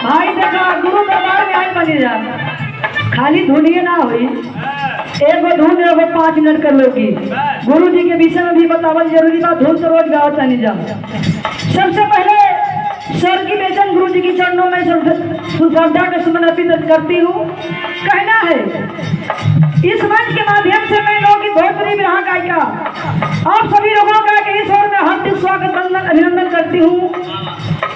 भाई देखा गुरु दरबार में आई बनी जा खाली धुनिए ना हुई एगो धुन एगो 5 मिनट कर लोगी गुरु जी के विषय में भी बतावल जरूरी बात धुन तो रोज गाओ नहीं जा। सबसे पहले सर की बेचन गुरु जी की चरणों में श्रद्धा का सुमन अर्पित करती हूँ। कहना है इस मंच के माध्यम से मैं लोग की भोजपुरी विरहा गायिका आप सभी लोगों का इस ओर में हार्दिक स्वागत अभिनंदन करती हूँ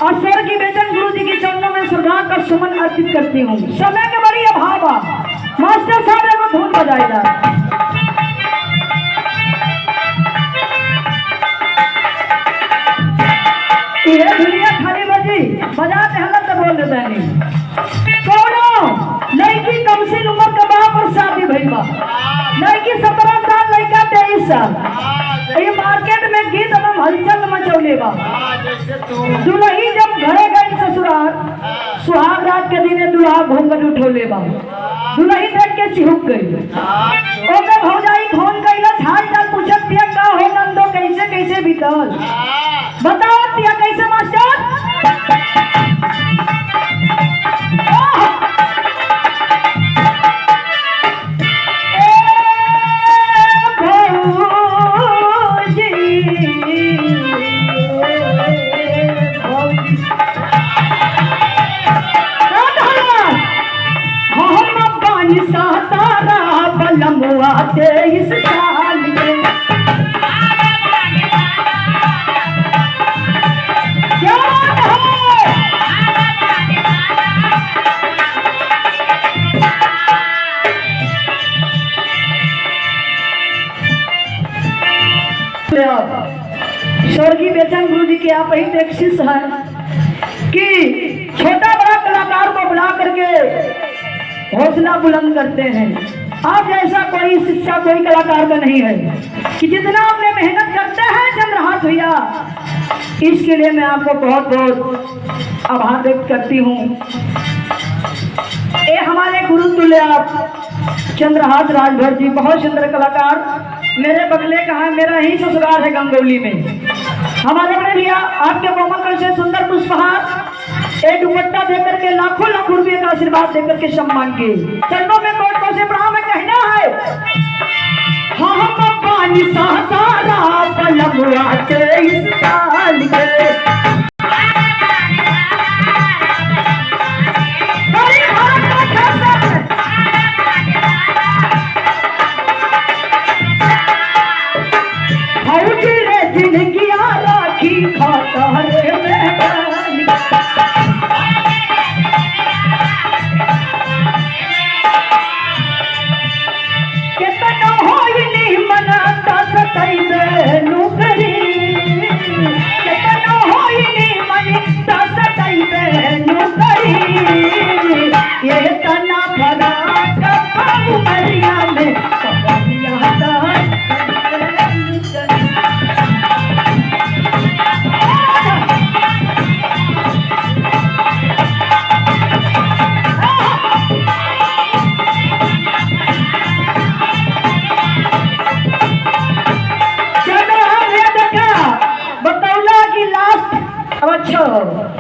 और सर की बेचन गुरु जी की चरणों में श्रद्धा का सुमन अर्पित करती हूँ। समय के बड़ी अभाव मास्टर साहब एगो धुन बजाएगा। ये दुनिया खाली बजी बजाते हल्ला तो बोल देता नहीं कौनो लड़की कम से उम्र के बाप और शादी भई बा लड़की 17 साल लड़का 23 साल ये मार्केट में गीत एवं हलचल मचौले बा। दुल्ही जब घरे गई ससुराल सुहाग रात के दिन दुल्हा घूंघट उठौले बा दुल्ही देख के चिहुक गई ओके भौजाई फोन कैलस हाल चाल पूछत दिया का हो नंदो कैसे कैसे बीतल बताओ दिया कैसे मास्टर बलमुआ 23 साल के स्वर्गीय बेचन गुरु जी के आप ही एक शिष्य हैं कि छोटा बड़ा कलाकार को बुला करके हौसला बुलंद करते हैं। आप जैसा कोई शिक्षा कोई कलाकार का नहीं है कि जितना आपने मेहनत करते हैं चंद्रहास भैया इसके लिए मैं आपको बहुत बहुत आभार व्यक्त करती हूँ। ये हमारे गुरु तुल्य आप चंद्रहास राजभर जी बहुत सुंदर कलाकार मेरे बगले का है मेरा ही ससुराल है गंगौली में। हमारे बड़े भैया आपके कोमल कर से सुंदर पुष्पहार एक दुपट्टा देकर के लाखों लाख रुपये का आशीर्वाद देकर के सम्मान किए चरणों में कोट को से प्रणाम कहना है। हम पानी सातारा बलमुआ 23 साल के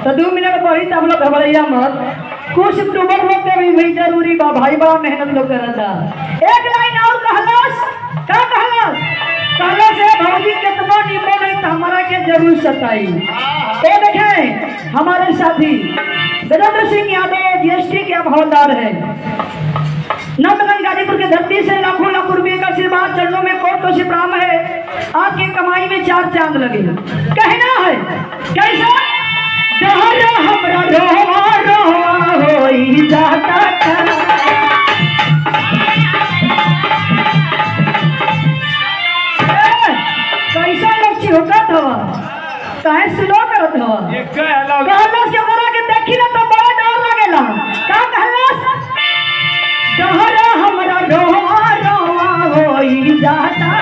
तो 2 मिनट पड़ी तब लोग घबराइया मत कुछ अक्टूबर लोग के भी जरूरी बा भाई बा मेहनत लोग करता। एक लाइन और कहलस का कहलस है भौजी कितना निमो नहीं तो हमारा के जरूर सताई। ये देखें हमारे साथी गजेंद्र सिंह यादव जीएसटी के हवलदार है नवगंज गाजीपुर की धरती से लाखों लाख रुपये का आशीर्वाद चरणों में कोट से प्राम है। आपकी कमाई में 4 चांद लगे। कहना है कैसा डहरा हमरा रोवा रोवा होई जाता कैसा लोग चिहुकत हवा काहे स्लो करत हवा कहलस के हमरा के देखी ना तो बड़ा डर लागेला का कहलस डहरा हमरा रोवा रोवा होई जाता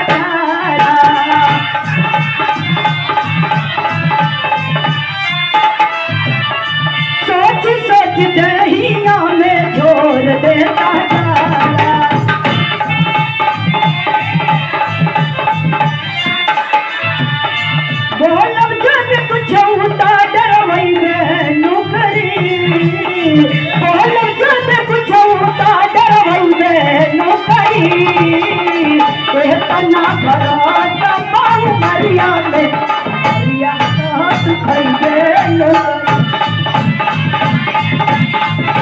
दहिया में झोर देता खैबे लो करी।